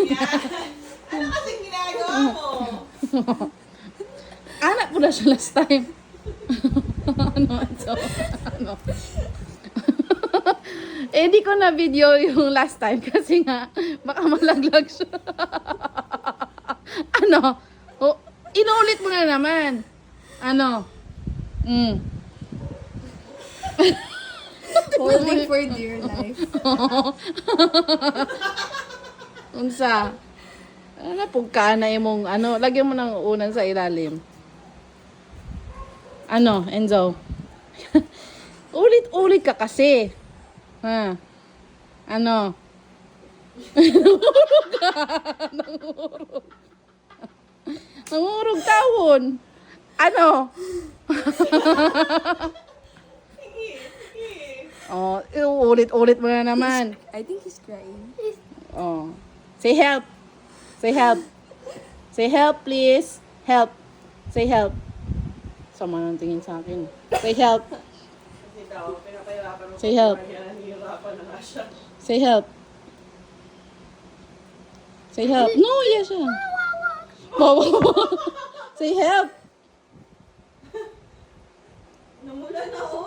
Yan. Ano kasing ginagawa mo? Anak ko na siya last time. Ano? So, ano? Eh, di ko na video yung last time kasi nga, baka malaglag siya. Ano? Oh, inulit mo na naman. Ano? Holding for dear life. Unsa? Ano pugka na imong ano, lagyan mo ng unan sa ilalim. Ano, Enzo? Ulit-ulit ka kasi. Ha? Ano? Nangurog tawon. Ano? Oh, ulit-ulit mo na naman. I think he's crying. Oh. Say help. Say help. Say help, please. Help. Say help. Sama nang tingin sa akin. Say help. Kasi daw, pinapahirapan mo. Say help. Nahihirapan na nga siya. Say help. Say help. No, yes. Wow. Say help. Namula na, oh.